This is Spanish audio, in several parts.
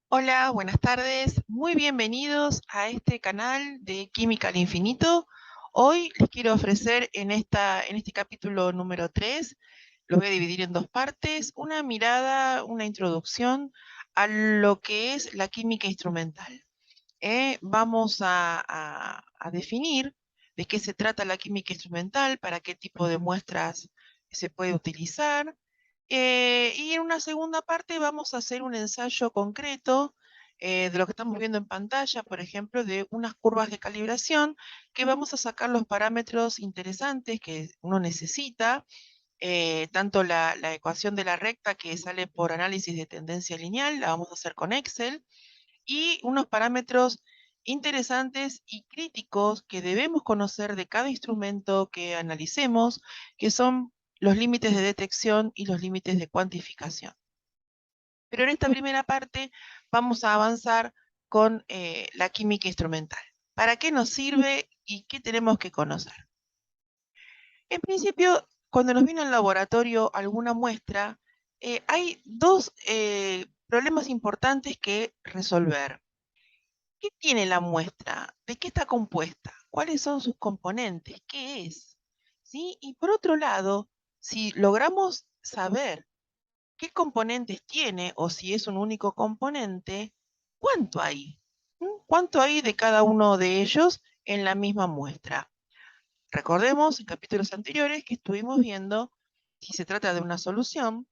Hola, buenas tardes. Muy bienvenidos a este canal de Química al Infinito. Hoy les quiero ofrecer en este capítulo número 3, lo voy a dividir en dos partes, una mirada, una introducción a lo que es la química instrumental. Vamos a definir de qué se trata la química instrumental, para qué tipo de muestras se puede utilizar. Y en una segunda parte vamos a hacer un ensayo concreto de lo que estamos viendo en pantalla, por ejemplo, de unas curvas de calibración que vamos a sacar los parámetros interesantes que uno necesita, tanto la ecuación de la recta que sale por análisis de tendencia lineal, la vamos a hacer con Excel, y unos parámetros interesantes y críticos que debemos conocer de cada instrumento que analicemos, que son los límites de detección y los límites de cuantificación. Pero en esta primera parte vamos a avanzar con la química instrumental. ¿Para qué nos sirve y qué tenemos que conocer? En principio, cuando nos viene al laboratorio alguna muestra, hay dos problemas importantes que resolver. ¿Qué tiene la muestra? ¿De qué está compuesta? ¿Cuáles son sus componentes? ¿Qué es? ¿Sí? Y por otro lado, si logramos saber qué componentes tiene o si es un único componente, ¿cuánto hay? ¿Cuánto hay de cada uno de ellos en la misma muestra? Recordemos en capítulos anteriores que estuvimos viendo, si se trata de una solución,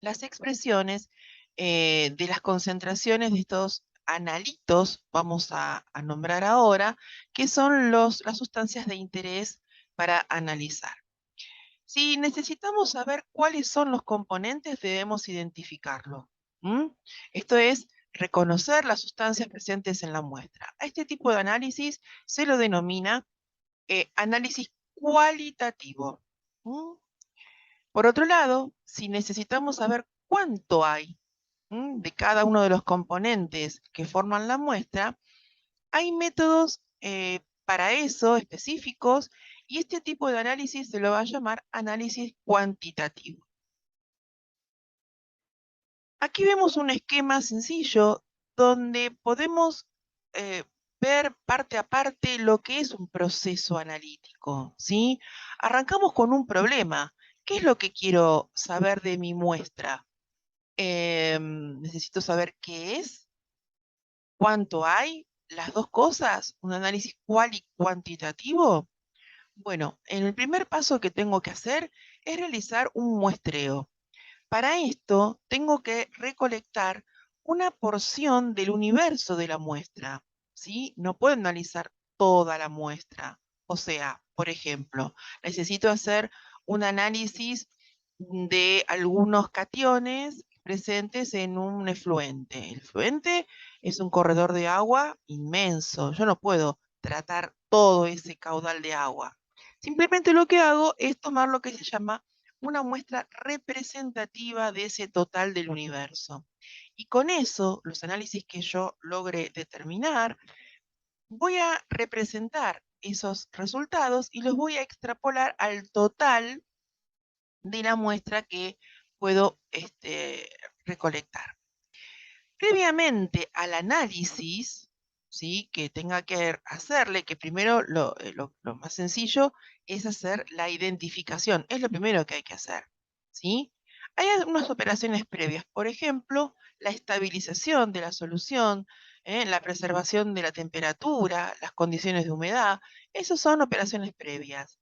las expresiones de las concentraciones de estos analitos, vamos a nombrar ahora, que son las sustancias de interés para analizar. Si necesitamos saber cuáles son los componentes, debemos identificarlo. ¿Mm? Esto es reconocer las sustancias presentes en la muestra. A este tipo de análisis se lo denomina análisis cualitativo. ¿Mm? Por otro lado, si necesitamos saber cuánto hay de cada uno de los componentes que forman la muestra, hay métodos para eso específicos, y este tipo de análisis se lo va a llamar análisis cuantitativo. Aquí vemos un esquema sencillo donde podemos eh, ver parte a parte lo que es un proceso analítico, ¿sí? Arrancamos con un problema. ¿Qué es lo que quiero saber de mi muestra? Necesito saber qué es, cuánto hay, las dos cosas, un análisis cual y cuantitativo. Bueno, en el primer paso que tengo que hacer es realizar un muestreo. Para esto tengo que recolectar una porción del universo de la muestra, ¿sí? No puedo analizar toda la muestra. O sea, por ejemplo, necesito hacer un análisis de algunos cationes presentes en un efluente. El efluente es un corredor de agua inmenso. Yo no puedo tratar todo ese caudal de agua. Simplemente lo que hago es tomar lo que se llama una muestra representativa de ese total del universo. Y con eso, los análisis que yo logre determinar, voy a representar esos resultados y los voy a extrapolar al total de la muestra que puedo recolectar. Previamente al análisis, ¿sí? Que tenga que hacerle, que primero lo más sencillo es hacer la identificación, es lo primero que hay que hacer, ¿sí? Hay unas operaciones previas, por ejemplo, la estabilización de la solución, la preservación de la temperatura, las condiciones de humedad, esas son operaciones previas.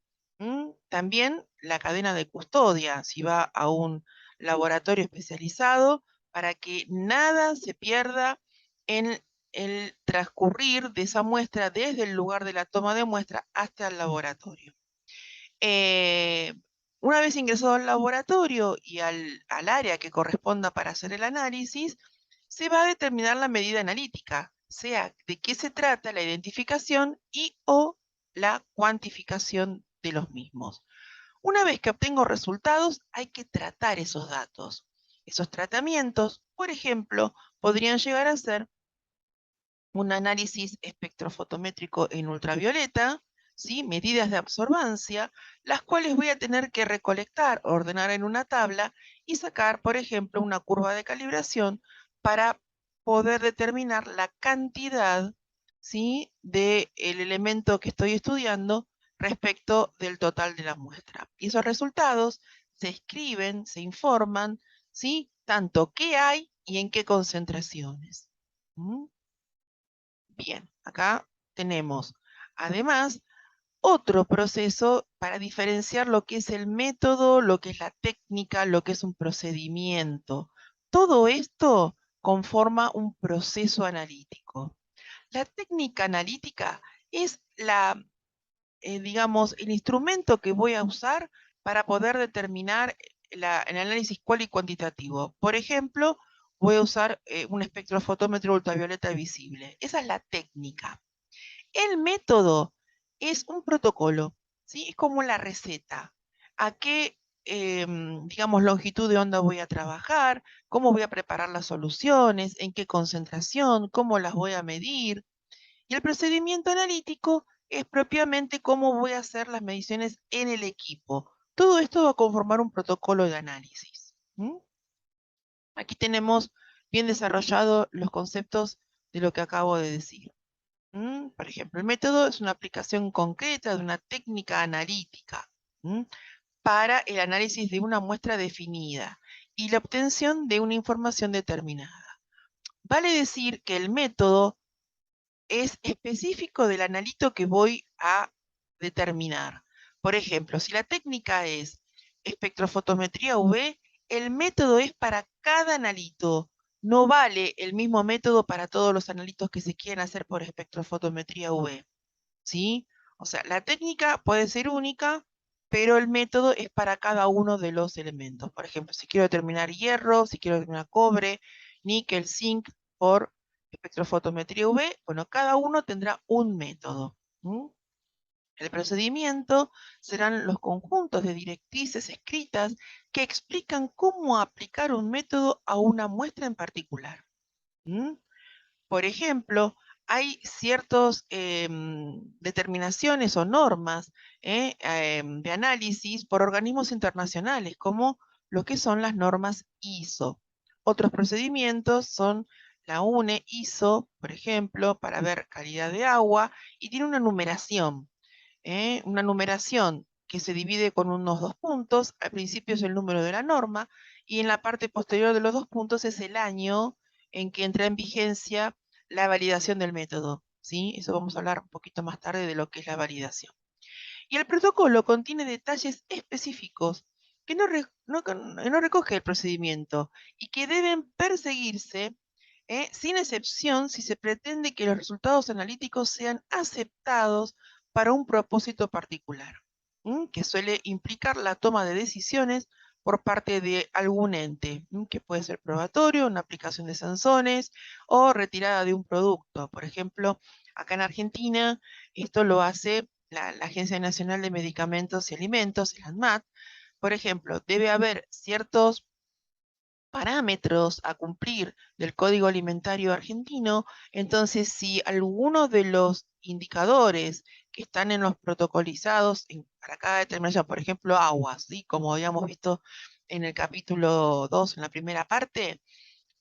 También la cadena de custodia, si va a un laboratorio especializado, para que nada se pierda en el transcurrir de esa muestra desde el lugar de la toma de muestra hasta el laboratorio. Eh, una vez ingresado al laboratorio y al área que corresponda para hacer el análisis, se va a determinar la medida analítica, sea de qué se trata la identificación y o la cuantificación de los mismos. Una vez que obtengo resultados, hay que tratar esos datos. Esos tratamientos, por ejemplo, podrían llegar a ser un análisis espectrofotométrico en ultravioleta, ¿sí? Medidas de absorbancia, las cuales voy a tener que recolectar, ordenar en una tabla y sacar, por ejemplo, una curva de calibración para poder determinar la cantidad, ¿sí?, del elemento que estoy estudiando respecto del total de la muestra. Y esos resultados se escriben, se informan, ¿sí?, tanto qué hay y en qué concentraciones. ¿Mm? Bien, acá tenemos además otro proceso para diferenciar lo que es el método, lo que es la técnica, lo que es un procedimiento. Todo esto conforma un proceso analítico. La técnica analítica es digamos, el instrumento que voy a usar para poder determinar el análisis cual y cuantitativo. Por ejemplo, voy a usar un espectrofotómetro ultravioleta visible. Esa es la técnica. El método es un protocolo, ¿sí? Es como la receta. ¿A qué, digamos, longitud de onda voy a trabajar? ¿Cómo voy a preparar las soluciones? ¿En qué concentración? ¿Cómo las voy a medir? Y el procedimiento analítico es propiamente cómo voy a hacer las mediciones en el equipo. Todo esto va a conformar un protocolo de análisis. Aquí tenemos bien desarrollados los conceptos de lo que acabo de decir. Por ejemplo, el método es una aplicación concreta de una técnica analítica para el análisis de una muestra definida y la obtención de una información determinada. Vale decir que el método es específico del analito que voy a determinar. Por ejemplo, si la técnica es espectrofotometría UV, el método es para cada analito. No vale el mismo método para todos los analitos que se quieren hacer por espectrofotometría UV. ¿Sí? O sea, la técnica puede ser única, pero el método es para cada uno de los elementos. Por ejemplo, si quiero determinar hierro, si quiero determinar cobre, níquel, zinc, por espectrofotometría UV, bueno, cada uno tendrá un método. El procedimiento serán los conjuntos de directrices escritas que explican cómo aplicar un método a una muestra en particular. Por ejemplo, hay ciertas determinaciones o normas de análisis por organismos internacionales, como lo que son las normas ISO. Otros procedimientos son la UNE ISO, por ejemplo, para ver calidad de agua, y tiene una numeración que se divide con unos 2 puntos. Al principio es el número de la norma, y en la parte posterior de los 2 puntos es el año en que entra en vigencia la validación del método, ¿sí? Eso vamos a hablar un poquito más tarde de lo que es la validación. Y el protocolo contiene detalles específicos que no recoge el procedimiento y que deben perseguirse sin excepción si se pretende que los resultados analíticos sean aceptados para un propósito particular, que suele implicar la toma de decisiones por parte de algún ente, que puede ser probatorio, una aplicación de sanzones o retirada de un producto. Por ejemplo, acá en Argentina esto lo hace la Agencia Nacional de Medicamentos y Alimentos, el ANMAT. Por ejemplo, debe haber ciertos parámetros a cumplir del Código Alimentario Argentino. Entonces, si alguno de los indicadores que están en los protocolizados para cada determinación, por ejemplo, aguas, ¿sí?, como habíamos visto en el capítulo 2, en la primera parte,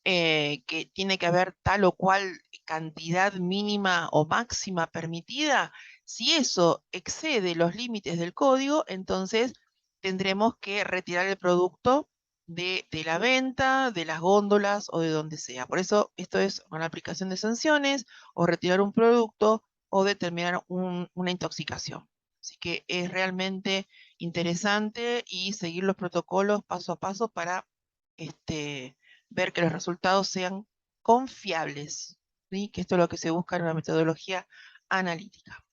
que tiene que haber tal o cual cantidad mínima o máxima permitida, si eso excede los límites del código, entonces tendremos que retirar el producto de la venta, de las góndolas o de donde sea. Por eso esto es una aplicación de sanciones, o retirar un producto, o determinar una intoxicación. Así que es realmente interesante y seguir los protocolos paso a paso para ver que los resultados sean confiables, ¿sí? Que esto es lo que se busca en una metodología analítica.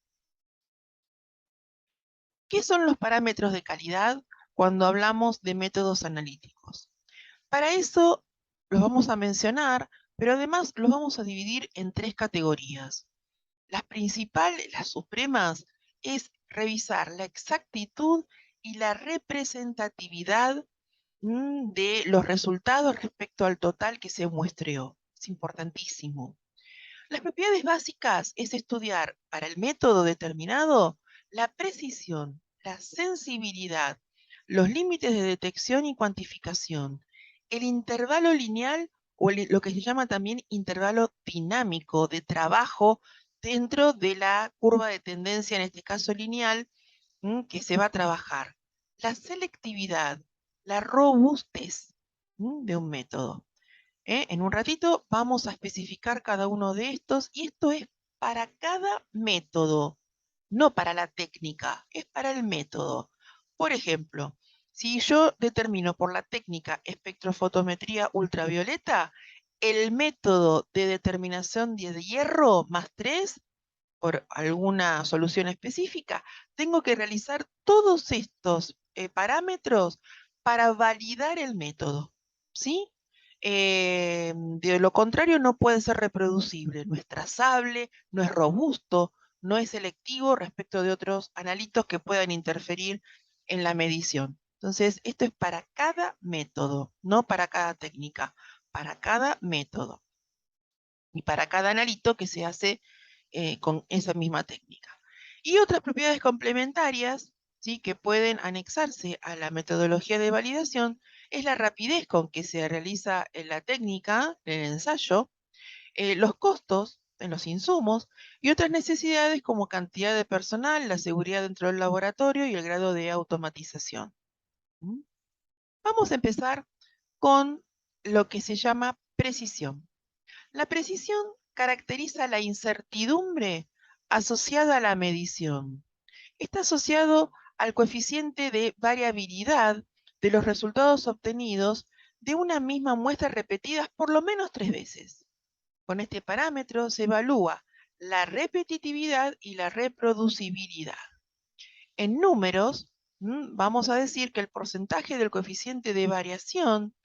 ¿Qué son los parámetros de calidad cuando hablamos de métodos analíticos? Para eso los vamos a mencionar, pero además los vamos a dividir en 3 categorías. Las principales, las supremas, es revisar la exactitud y la representatividad de los resultados respecto al total que se muestreó. Es importantísimo. Las propiedades básicas es estudiar para el método determinado la precisión, la sensibilidad, los límites de detección y cuantificación, el intervalo lineal lo que se llama también intervalo dinámico de trabajo dentro de la curva de tendencia, en este caso lineal, que se va a trabajar. La selectividad, la robustez de un método. En un ratito vamos a especificar cada uno de estos y esto es para cada método, no para la técnica, es para el método. Por ejemplo, si yo determino por la técnica espectrofotometría ultravioleta, el método de determinación de hierro más 3 por alguna solución específica, tengo que realizar todos estos parámetros para validar el método, ¿sí? De lo contrario no puede ser reproducible, no es trazable, no es robusto, no es selectivo respecto de otros analitos que puedan interferir en la medición. Entonces, esto es para cada método, no para cada técnica, para cada método y para cada analito que se hace con esa misma técnica. Y otras propiedades complementarias, ¿sí?, que pueden anexarse a la metodología de validación es la rapidez con que se realiza la técnica, el ensayo, los costos en los insumos y otras necesidades como cantidad de personal, la seguridad dentro del laboratorio y el grado de automatización. Vamos a empezar con lo que se llama precisión. La precisión caracteriza la incertidumbre asociada a la medición. Está asociado al coeficiente de variabilidad de los resultados obtenidos de una misma muestra repetidas por lo menos 3 veces. Con este parámetro se evalúa la repetitividad y la reproducibilidad. En números, vamos a decir que el porcentaje del coeficiente de variación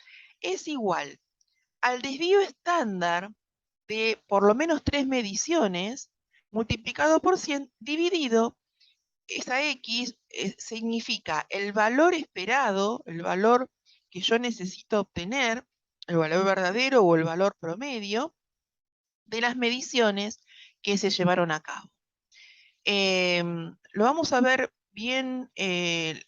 es igual al desvío estándar de por lo menos 3 mediciones multiplicado por 100 dividido, esa X significa el valor esperado, el valor que yo necesito obtener, el valor verdadero o el valor promedio de las mediciones que se llevaron a cabo. Lo vamos a ver bien el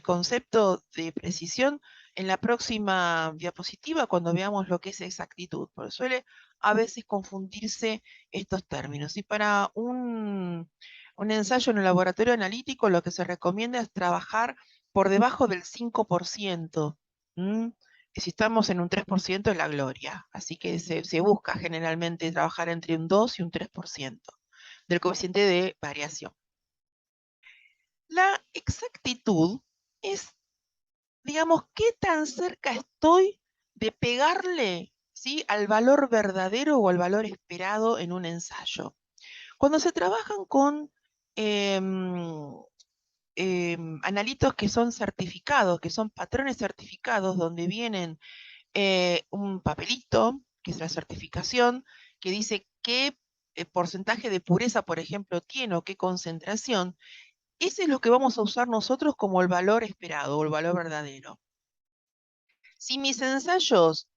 concepto de precisión en la próxima diapositiva cuando veamos lo que es exactitud, porque suele a veces confundirse estos términos. Y para un ensayo en el laboratorio analítico lo que se recomienda es trabajar por debajo del 5%. Y si estamos en un 3% es la gloria, así que se busca generalmente trabajar entre un 2 y un 3% del coeficiente de variación. La exactitud es, digamos, qué tan cerca estoy de pegarle, ¿sí?, al valor verdadero o al valor esperado en un ensayo. Cuando se trabajan con analitos que son certificados, que son patrones certificados, donde vienen un papelito, que es la certificación, que dice qué porcentaje de pureza, por ejemplo, tiene o qué concentración, ese es lo que vamos a usar nosotros como el valor esperado o el valor verdadero. Si mis ensayos,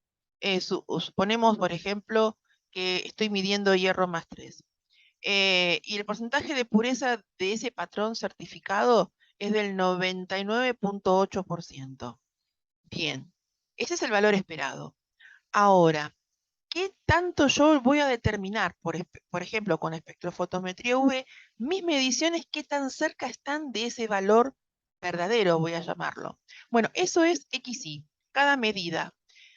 suponemos, por ejemplo, que estoy midiendo hierro más 3, y el porcentaje de pureza de ese patrón certificado es del 99.8%. Bien, ese es el valor esperado. Ahora, ¿qué tanto yo voy a determinar, por ejemplo, con espectrofotometría UV, mis mediciones, qué tan cerca están de ese valor verdadero, voy a llamarlo? Bueno, eso es XY, cada medida.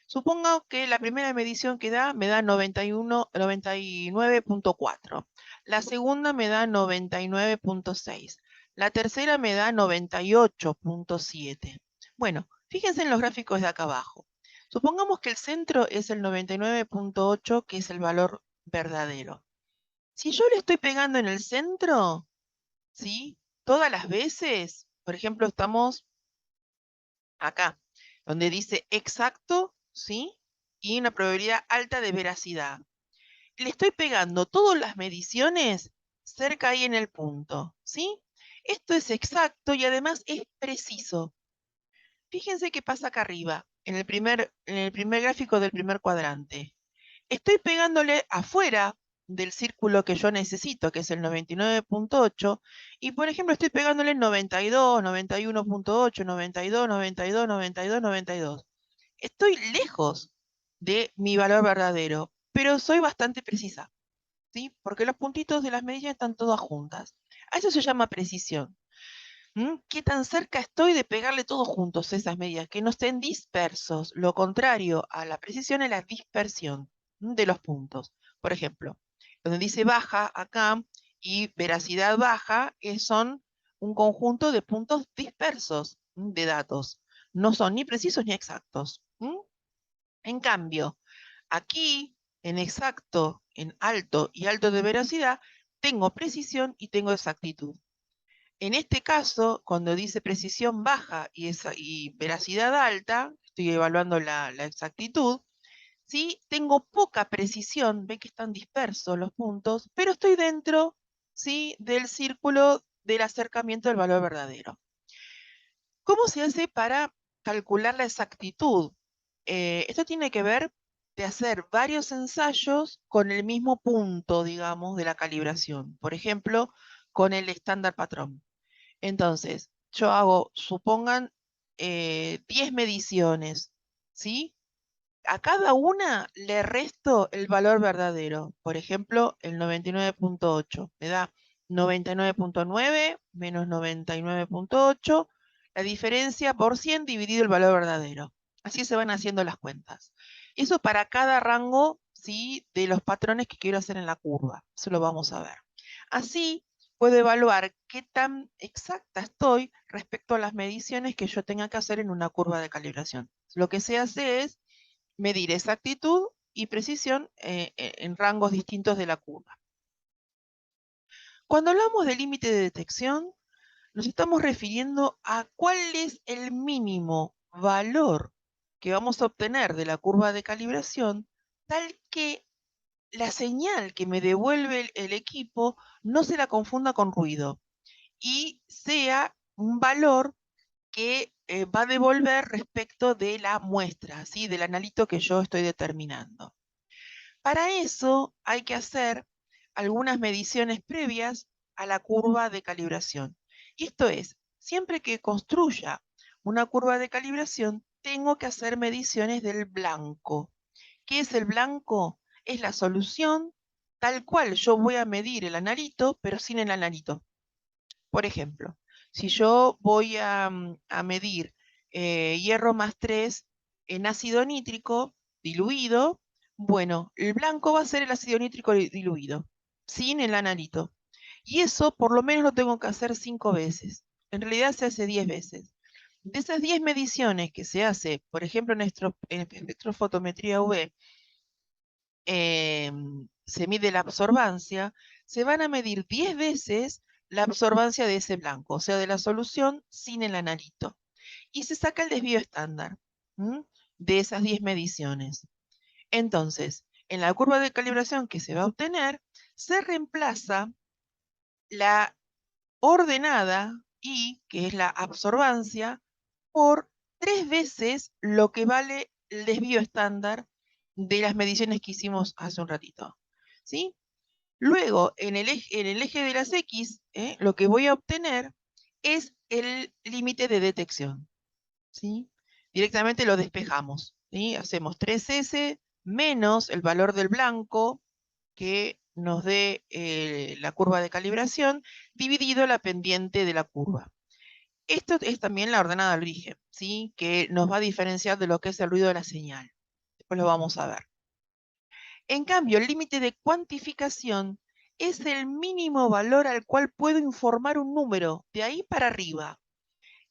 Supongo que la primera medición que da me da 99.4. La segunda me da 99.6. La tercera me da 98.7. Bueno, fíjense en los gráficos de acá abajo. Supongamos que el centro es el 99.8, que es el valor verdadero. Si yo le estoy pegando en el centro, ¿sí?, todas las veces, por ejemplo, estamos acá, donde dice exacto, ¿sí?, y una probabilidad alta de veracidad. Le estoy pegando todas las mediciones cerca ahí en el punto, ¿sí? Esto es exacto y además es preciso. Fíjense qué pasa acá arriba, en el primer gráfico del primer cuadrante. Estoy pegándole afuera del círculo que yo necesito, que es el 99.8, y por ejemplo estoy pegándole 92, 91.8, 92, 92, 92, 92. Estoy lejos de mi valor verdadero, pero soy bastante precisa, ¿sí? Porque los puntitos de las medidas están todas juntas. A eso se llama precisión. ¿Qué tan cerca estoy de pegarle todos juntos esas medidas? Que no estén dispersos. Lo contrario a la precisión es la dispersión de los puntos. Por ejemplo, donde dice baja acá y veracidad baja, son un conjunto de puntos dispersos de datos. No son ni precisos ni exactos. En cambio, aquí, en exacto, en alto y alto de veracidad, tengo precisión y tengo exactitud. En este caso, cuando dice precisión baja y veracidad alta, estoy evaluando la exactitud, ¿sí? Tengo poca precisión, ve que están dispersos los puntos, pero estoy dentro, ¿sí?, del círculo del acercamiento del valor verdadero. ¿Cómo se hace para calcular la exactitud? Esto tiene que ver de hacer varios ensayos con el mismo punto, digamos, de la calibración. Por ejemplo, con el estándar patrón. Entonces, yo hago, supongan, 10 mediciones, ¿sí? A cada una le resto el valor verdadero. Por ejemplo, el 99.8 me da 99.9 menos 99.8, la diferencia por 100 dividido el valor verdadero. Así se van haciendo las cuentas. Eso para cada rango, ¿sí?, de los patrones que quiero hacer en la curva. Eso lo vamos a ver. Así puedo evaluar qué tan exacta estoy respecto a las mediciones que yo tenga que hacer en una curva de calibración. Lo que se hace es medir exactitud y precisión en rangos distintos de la curva. Cuando hablamos de límite de detección, nos estamos refiriendo a cuál es el mínimo valor que vamos a obtener de la curva de calibración, tal que la señal que me devuelve el equipo no se la confunda con ruido y sea un valor que va a devolver respecto de la muestra, ¿sí?, del analito que yo estoy determinando. Para eso hay que hacer algunas mediciones previas a la curva de calibración. Y esto es, siempre que construya una curva de calibración, tengo que hacer mediciones del blanco. ¿Qué es el blanco? Es la solución tal cual yo voy a medir el analito, pero sin el analito. Por ejemplo, si yo voy a medir hierro más 3 en ácido nítrico diluido, bueno, el blanco va a ser el ácido nítrico diluido, sin el analito. Y eso por lo menos lo tengo que hacer 5 veces. En realidad se hace 10 veces. De esas 10 mediciones que se hace, por ejemplo, en espectrofotometría UV, se mide la absorbancia, se van a medir 10 veces la absorbancia de ese blanco, o sea, de la solución sin el analito. Y se saca el desvío estándar de esas 10 mediciones. Entonces, en la curva de calibración que se va a obtener, se reemplaza la ordenada I, que es la absorbancia, por 3 veces lo que vale el desvío estándar de las mediciones que hicimos hace un ratito. ¿Sí? Luego, en el eje de las X, lo que voy a obtener es el límite de detección. ¿Sí? Directamente lo despejamos. ¿Sí? Hacemos 3S menos el valor del blanco que nos dé la curva de calibración, dividido la pendiente de la curva. Esto es también la ordenada al origen, ¿sí?, que nos va a diferenciar de lo que es el ruido de la señal. Después lo vamos a ver. En cambio, el límite de cuantificación es el mínimo valor al cual puedo informar un número, de ahí para arriba.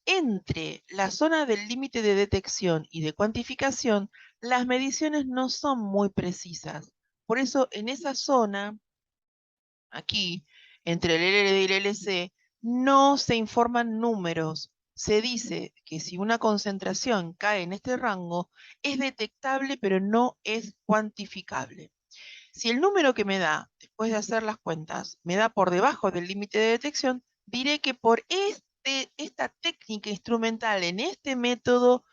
Entre la zona del límite de detección y de cuantificación, las mediciones no son muy precisas. Por eso, en esa zona, aquí, entre el LLD y el LC, no se informan números. Se dice que si una concentración cae en este rango, es detectable, pero no es cuantificable. Si el número que me da, después de hacer las cuentas, me da por debajo del límite de detección, diré que por esta técnica instrumental, en este método,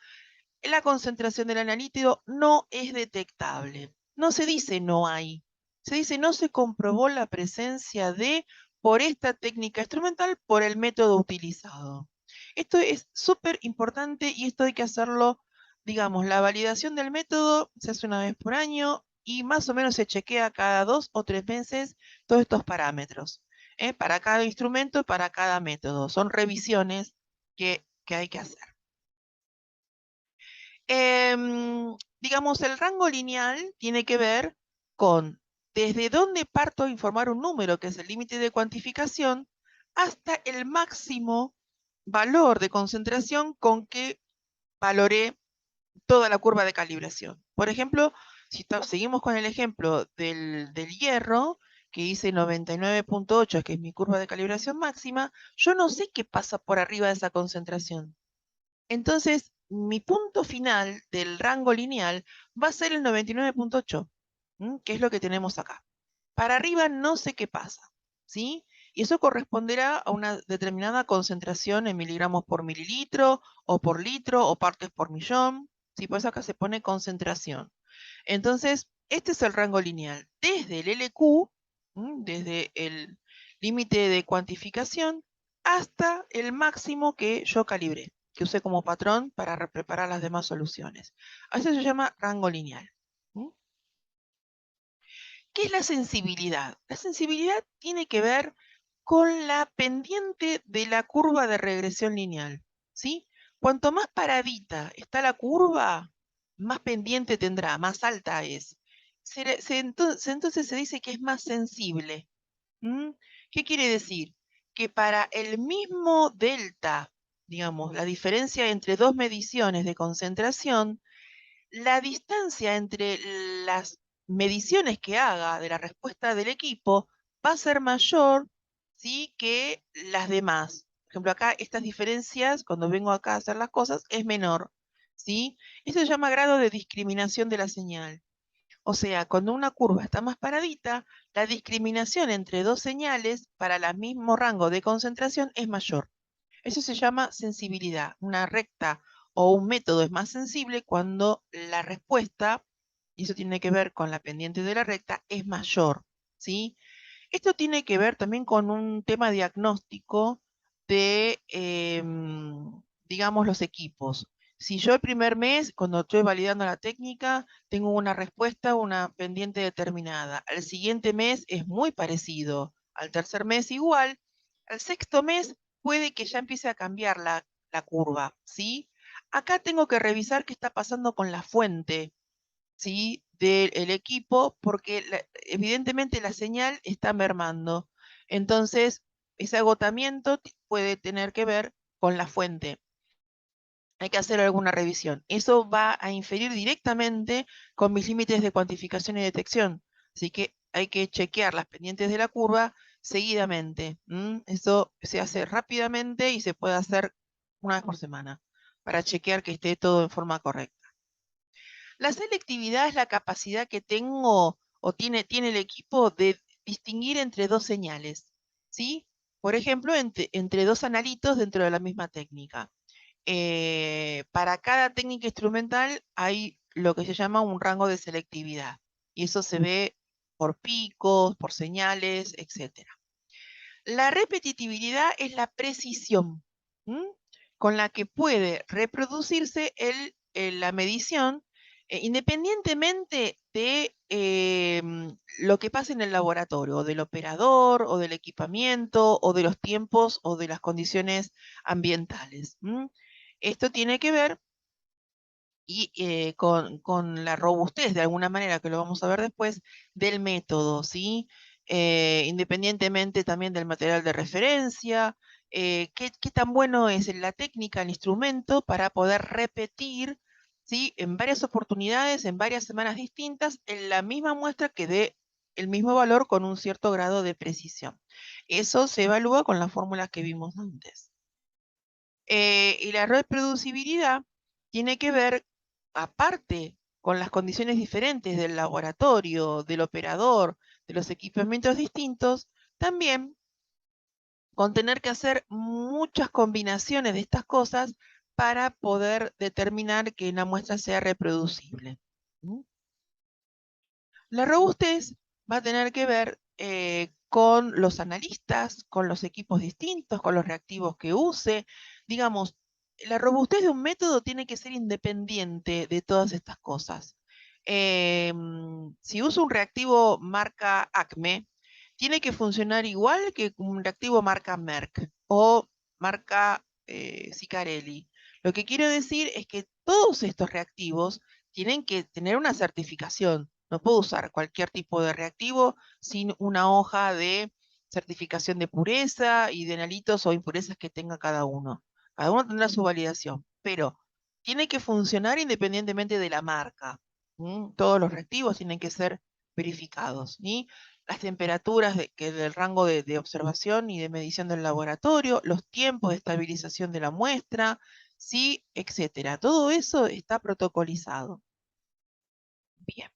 la concentración del analítico no es detectable. No se dice no hay, se dice no se comprobó la presencia de, por esta técnica instrumental, por el método utilizado. Esto es súper importante y esto hay que hacerlo digamos, la validación del método se hace una vez por año y más o menos se chequea cada 2 o 3 meses todos estos parámetros, para cada instrumento, para cada método. Son revisiones que hay que hacer. Digamos, el rango lineal tiene que ver con desde dónde parto a informar un número, que es el límite de cuantificación, hasta el máximo valor de concentración con que valoré toda la curva de calibración. Por ejemplo, si seguimos con el ejemplo del hierro, que hice 99.8, que es mi curva de calibración máxima, yo no sé qué pasa por arriba de esa concentración. Entonces, mi punto final del rango lineal va a ser el 99.8, que es lo que tenemos acá. Para arriba no sé qué pasa, ¿sí? Y eso corresponderá a una determinada concentración en miligramos por mililitro, o por litro, o partes por millón. Sí, pues acá se pone concentración. Entonces, este es el rango lineal. Desde el LQ, desde el límite de cuantificación, hasta el máximo que yo calibré, que usé como patrón para preparar las demás soluciones. A eso se llama rango lineal. ¿Qué es la sensibilidad? La sensibilidad tiene que ver con la pendiente de la curva de regresión lineal, ¿sí? Cuanto más paradita está la curva, más pendiente tendrá, más alta es. Entonces se dice que es más sensible. ¿Qué quiere decir? Que para el mismo delta, digamos, la diferencia entre dos mediciones de concentración, la distancia entre las mediciones que haga de la respuesta del equipo va a ser mayor, ¿sí?, que las demás. Por ejemplo, acá estas diferencias, cuando vengo acá a hacer las cosas, es menor, ¿sí? Esto se llama grado de discriminación de la señal. O sea, cuando una curva está más paradita, la discriminación entre dos señales para el mismo rango de concentración es mayor. Eso se llama sensibilidad. Una recta o un método es más sensible cuando la respuesta, y eso tiene que ver con la pendiente de la recta, es mayor, ¿sí? Esto tiene que ver también con un tema diagnóstico de, digamos, los equipos. Si yo el primer mes, cuando estoy validando la técnica, tengo una respuesta, una pendiente determinada. Al siguiente mes es muy parecido. Al tercer mes igual. Al sexto mes puede que ya empiece a cambiar la curva, ¿sí? Acá tengo que revisar qué está pasando con la fuente, ¿sí?, del equipo, porque evidentemente la señal está mermando. Entonces, ese agotamiento puede tener que ver con la fuente. Hay que hacer alguna revisión. Eso va a inferir directamente con mis límites de cuantificación y detección. Así que hay que chequear las pendientes de la curva seguidamente. Eso se hace rápidamente y se puede hacer una vez por semana para chequear que esté todo en forma correcta. La selectividad es la capacidad que tengo o tiene el equipo de distinguir entre dos señales, ¿sí? Por ejemplo, entre dos analitos dentro de la misma técnica. Para cada técnica instrumental hay lo que se llama un rango de selectividad, y eso se ve por picos, por señales, etc. La repetitividad es la precisión con la que puede reproducirse la medición, independientemente de lo que pase en el laboratorio, o del operador, o del equipamiento, o de los tiempos, o de las condiciones ambientales. Esto tiene que ver con la robustez, de alguna manera, que lo vamos a ver después, del método, ¿sí? Independientemente también del material de referencia, qué tan bueno es la técnica, el instrumento, para poder repetir, ¿sí?, en varias oportunidades, en varias semanas distintas, en la misma muestra que dé el mismo valor con un cierto grado de precisión. Eso se evalúa con las fórmulas que vimos antes. Y la reproducibilidad tiene que ver, aparte, con las condiciones diferentes del laboratorio, del operador, de los equipamientos distintos, también con tener que hacer muchas combinaciones de estas cosas para poder determinar que una muestra sea reproducible. La robustez va a tener que ver con los analistas, con los equipos distintos, con los reactivos que use. Digamos, la robustez de un método tiene que ser independiente de todas estas cosas. Si uso un reactivo marca Acme, tiene que funcionar igual que un reactivo marca Merck o marca Sicarelli. Lo que quiero decir es que todos estos reactivos tienen que tener una certificación. No puedo usar cualquier tipo de reactivo sin una hoja de certificación de pureza y de analitos o impurezas que tenga cada uno. Cada uno tendrá su validación, pero tiene que funcionar independientemente de la marca. Todos los reactivos tienen que ser verificados. Las temperaturas del rango de observación y de medición del laboratorio, los tiempos de estabilización de la muestra, ¿sí? Etcétera. Todo eso está protocolizado. Bien.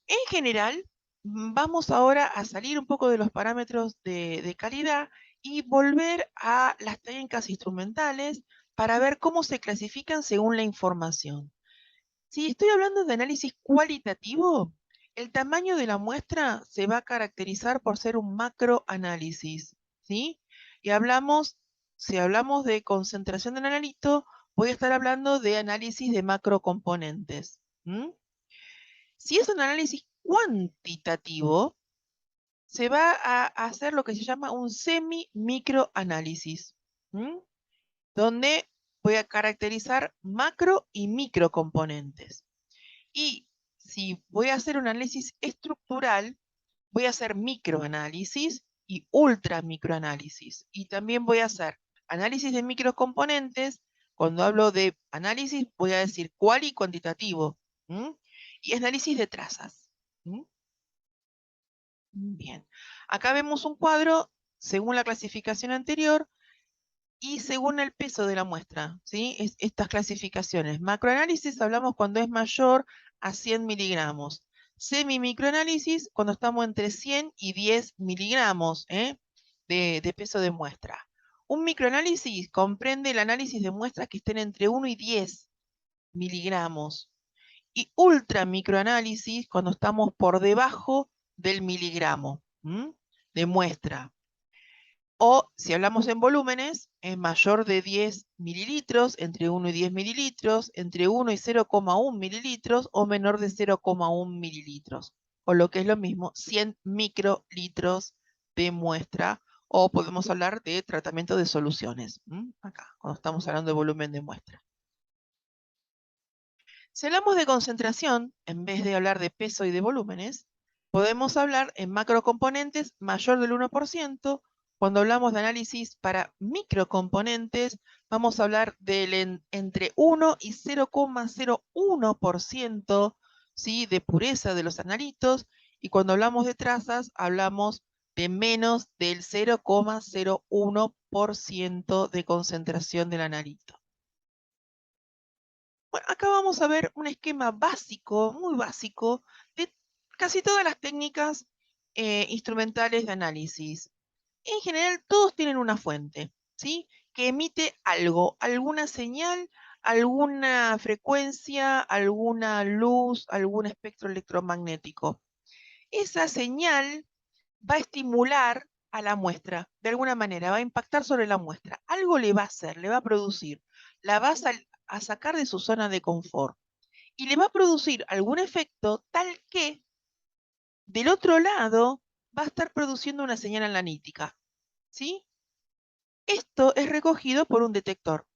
En general, vamos ahora a salir un poco de los parámetros de calidad y volver a las técnicas instrumentales para ver cómo se clasifican según la información. Si estoy hablando de análisis cualitativo, el tamaño de la muestra se va a caracterizar por ser un macroanálisis, ¿sí? Y si hablamos de concentración del analito, voy a estar hablando de análisis de macrocomponentes. Si es un análisis cuantitativo, se va a hacer lo que se llama un semi-microanálisis, donde voy a caracterizar macro y microcomponentes. Y si voy a hacer un análisis estructural, voy a hacer microanálisis y ultra microanálisis. Y también voy a hacer análisis de microcomponentes. Cuando hablo de análisis, voy a decir cual y cuantitativo. Y análisis de trazas. Bien. Acá vemos un cuadro según la clasificación anterior y según el peso de la muestra, ¿sí? Estas clasificaciones. Macroanálisis hablamos cuando es mayor a 100 miligramos. Semi-microanálisis cuando estamos entre 100 y 10 miligramos de peso de muestra. Un microanálisis comprende el análisis de muestras que estén entre 1 y 10 miligramos. Y ultramicroanálisis cuando estamos por debajo del miligramo de muestra. O si hablamos en volúmenes, es mayor de 10 mililitros, entre 1 y 10 mililitros, entre 1 y 0,1 mililitros o menor de 0,1 mililitros. O lo que es lo mismo, 100 microlitros de muestra. O podemos hablar de tratamiento de soluciones. Acá, cuando estamos hablando de volumen de muestra. Si hablamos de concentración, en vez de hablar de peso y de volúmenes, podemos hablar en macrocomponentes mayor del 1%. Cuando hablamos de análisis para microcomponentes, vamos a hablar del entre 1 y 0,01%, ¿sí? De pureza de los analitos. Y cuando hablamos de trazas, hablamos de menos del 0,01% de concentración del analito. Bueno, acá vamos a ver un esquema básico, muy básico, de casi todas las técnicas instrumentales de análisis. En general, todos tienen una fuente, ¿sí? Que emite algo, alguna señal, alguna frecuencia, alguna luz, algún espectro electromagnético. Esa señal va a estimular a la muestra, de alguna manera, va a impactar sobre la muestra. Algo le va a hacer, le va a producir, la va a sacar de su zona de confort y le va a producir algún efecto tal que del otro lado va a estar produciendo una señal analítica, ¿sí? Esto es recogido por un detector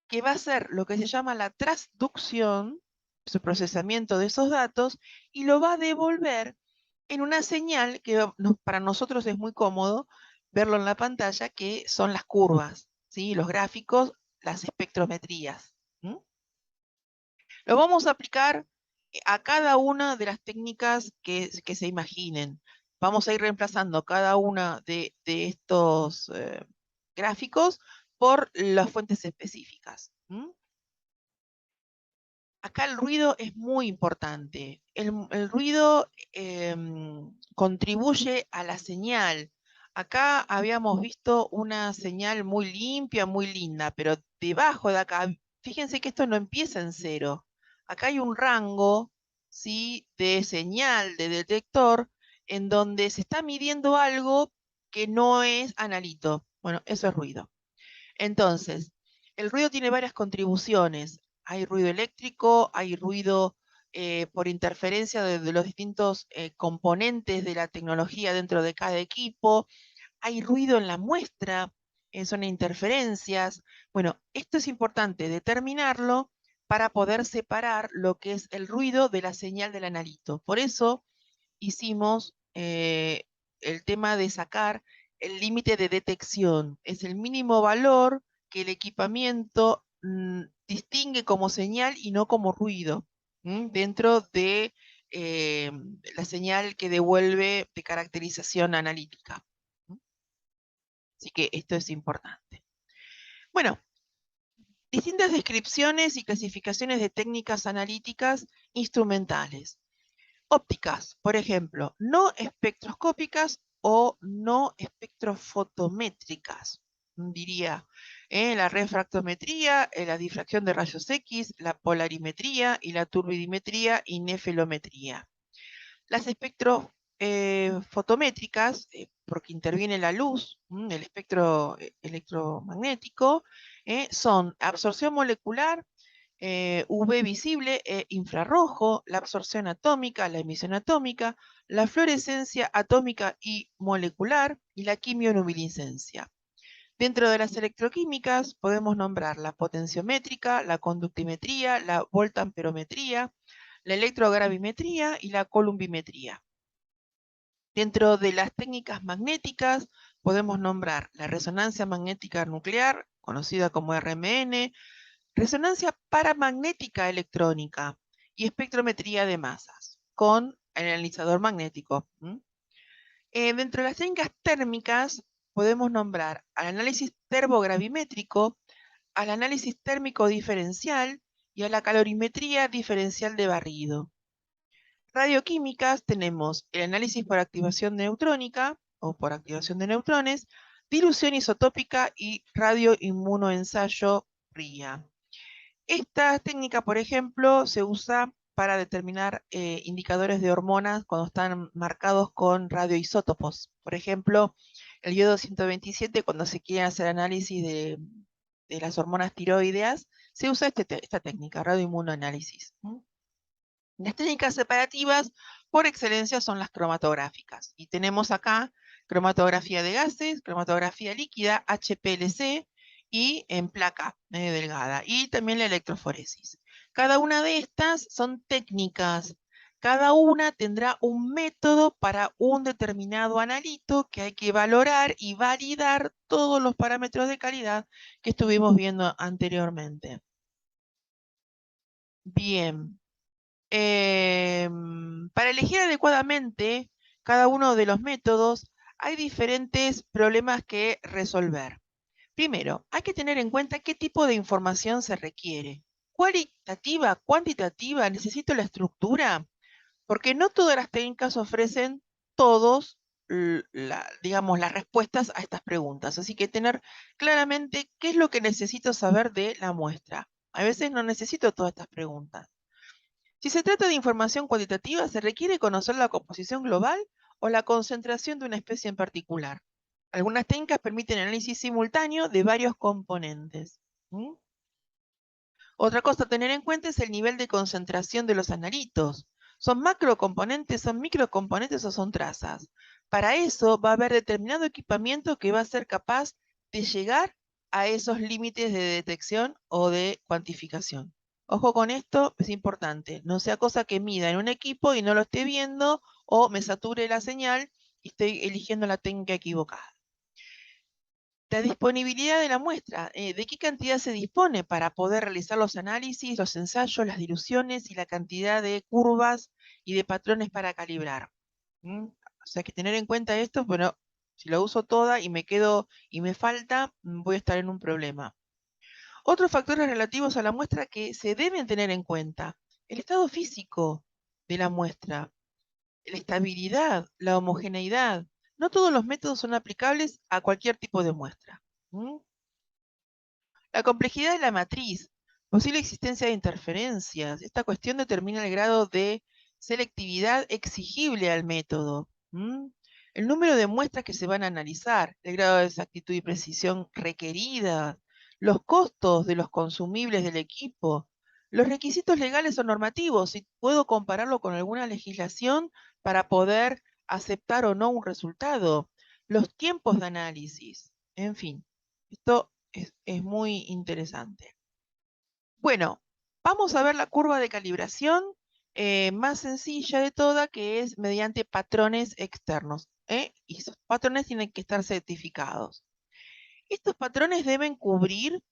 que va a hacer lo que se llama la transducción, su procesamiento de esos datos, y lo va a devolver en una señal que para nosotros es muy cómodo verlo en la pantalla, que son las curvas, ¿sí? Los gráficos, las espectrometrías. Lo vamos a aplicar a cada una de las técnicas que se imaginen. Vamos a ir reemplazando cada una de estos gráficos por las fuentes específicas. Acá el ruido es muy importante. El ruido contribuye a la señal. Acá habíamos visto una señal muy limpia, muy linda, pero debajo de acá, fíjense que esto no empieza en 0. Acá hay un rango, ¿sí? De señal, de detector, en donde se está midiendo algo que no es analito. Bueno, eso es ruido. Entonces, el ruido tiene varias contribuciones. Hay ruido eléctrico, hay ruido por interferencia de los distintos componentes de la tecnología dentro de cada equipo, hay ruido en la muestra, son interferencias. Bueno, esto es importante determinarlo para poder separar lo que es el ruido de la señal del analito. Por eso hicimos el tema de sacar el límite de detección. Es el mínimo valor que el equipamiento distingue como señal y no como ruido dentro de la señal que devuelve de caracterización analítica. Así que esto es importante. Bueno, distintas descripciones y clasificaciones de técnicas analíticas instrumentales. Ópticas, por ejemplo, no espectroscópicas o no espectrofotométricas, diría, la refractometría, la difracción de rayos X, la polarimetría y la turbidimetría y nefelometría. Las espectrofotométricas, porque interviene la luz, el espectro electromagnético, son absorción molecular, UV visible e infrarrojo, la absorción atómica, la emisión atómica, la fluorescencia atómica y molecular y la quimioluminiscencia. Dentro de las electroquímicas podemos nombrar la potenciométrica, la conductimetría, la voltamperometría, la electrogravimetría y la columbimetría. Dentro de las técnicas magnéticas podemos nombrar la resonancia magnética nuclear, conocida como RMN, resonancia paramagnética electrónica y espectrometría de masas con el analizador magnético. Dentro de las técnicas térmicas podemos nombrar al análisis termogravimétrico, al análisis térmico diferencial y a la calorimetría diferencial de barrido. Radioquímicas tenemos el análisis por activación neutrónica o por activación de neutrones, dilución isotópica y radioinmunoensayo RIA. Esta técnica, por ejemplo, se usa para determinar indicadores de hormonas cuando están marcados con radioisótopos. Por ejemplo, el iodo 127, cuando se quiere hacer análisis de las hormonas tiroideas, se usa esta técnica, radioinmunoanálisis. Las técnicas separativas por excelencia son las cromatográficas. Y tenemos acá cromatografía de gases, cromatografía líquida, HPLC, y en placa delgada. Y también la electroforesis. Cada una de estas son técnicas. Cada una tendrá un método para un determinado analito que hay que valorar y validar todos los parámetros de calidad que estuvimos viendo anteriormente. Bien. Para elegir adecuadamente cada uno de los métodos, hay diferentes problemas que resolver. Primero, hay que tener en cuenta qué tipo de información se requiere. Cualitativa, cuantitativa, necesito la estructura, porque no todas las técnicas ofrecen todos, digamos, las respuestas a estas preguntas. Así que tener claramente qué es lo que necesito saber de la muestra. A veces no necesito todas estas preguntas. Si se trata de información cuantitativa, se requiere conocer la composición global o la concentración de una especie en particular. Algunas técnicas permiten análisis simultáneo de varios componentes. Otra cosa a tener en cuenta es el nivel de concentración de los analitos. ¿Son macrocomponentes, son microcomponentes o son trazas? Para eso va a haber determinado equipamiento que va a ser capaz de llegar a esos límites de detección o de cuantificación. Ojo con esto, es importante. No sea cosa que mida en un equipo y no lo esté viendo o me sature la señal y estoy eligiendo la técnica equivocada. La disponibilidad de la muestra, ¿de qué cantidad se dispone para poder realizar los análisis, los ensayos, las diluciones y la cantidad de curvas y de patrones para calibrar? O sea, que tener en cuenta esto, bueno, si lo uso toda y me quedo y me falta, voy a estar en un problema. Otros factores relativos a la muestra que se deben tener en cuenta: el estado físico de la muestra, la estabilidad, la homogeneidad. No todos los métodos son aplicables a cualquier tipo de muestra. La complejidad de la matriz, posible existencia de interferencias. Esta cuestión determina el grado de selectividad exigible al método. El número de muestras que se van a analizar, el grado de exactitud y precisión requerida, los costos de los consumibles del equipo, los requisitos legales o normativos, si puedo compararlo con alguna legislación para poder aceptar o no un resultado, los tiempos de análisis, en fin, esto es muy interesante. Bueno, vamos a ver la curva de calibración más sencilla de toda, que es mediante patrones externos, y esos patrones tienen que estar certificados. Estos patrones deben cubrir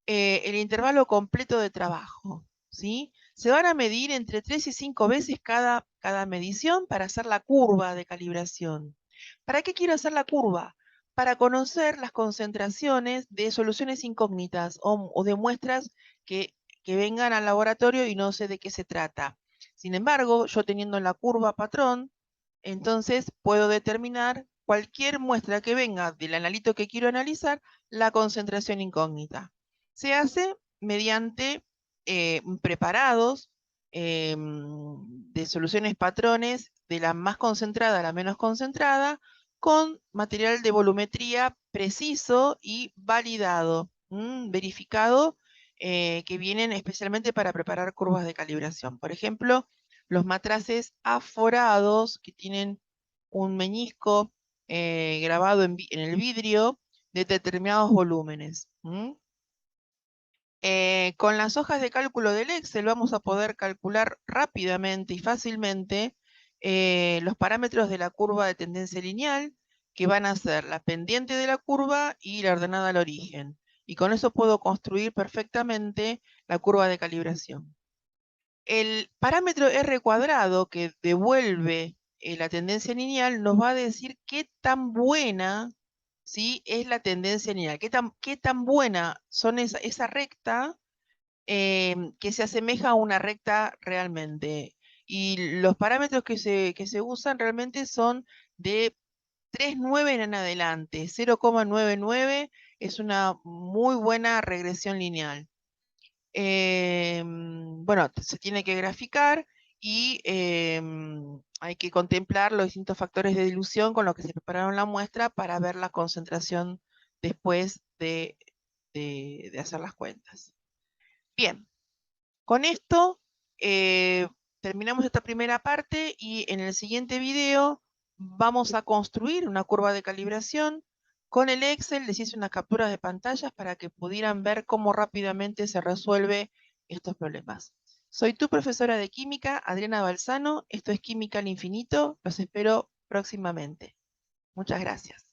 el intervalo completo de trabajo, ¿sí? Se van a medir entre 3 y 5 veces cada medición para hacer la curva de calibración. ¿Para qué quiero hacer la curva? Para conocer las concentraciones de soluciones incógnitas o de muestras que, que vengan al laboratorio y no sé de qué se trata. Sin embargo, yo teniendo la curva patrón, entonces puedo determinar cualquier muestra que venga del analito que quiero analizar, la concentración incógnita. Se hace mediante preparados de soluciones patrones de la más concentrada a la menos concentrada, con material de volumetría preciso y validado, verificado, que vienen especialmente para preparar curvas de calibración. Por ejemplo, los matraces aforados que tienen un meñisco grabado en el vidrio de determinados volúmenes. Con las hojas de cálculo del Excel vamos a poder calcular rápidamente y fácilmente los parámetros de la curva de tendencia lineal, que van a ser la pendiente de la curva y la ordenada al origen. Y con eso puedo construir perfectamente la curva de calibración. El parámetro R cuadrado que devuelve la tendencia lineal nos va a decir qué tan buena, ¿sí?, es la tendencia lineal, qué tan buena son esa recta que se asemeja a una recta realmente. Y los parámetros que se usan realmente son de 3,9 en adelante. 0,99 es una muy buena regresión lineal. Bueno, se tiene que graficar y hay que contemplar los distintos factores de dilución con los que se prepararon la muestra para ver la concentración después de hacer las cuentas. Bien, con esto terminamos esta primera parte y en el siguiente video vamos a construir una curva de calibración. Con el Excel les hice unas capturas de pantallas para que pudieran ver cómo rápidamente se resuelve estos problemas. Soy tu profesora de química, Adriana Balzano. Esto es Química al Infinito. Los espero próximamente. Muchas gracias.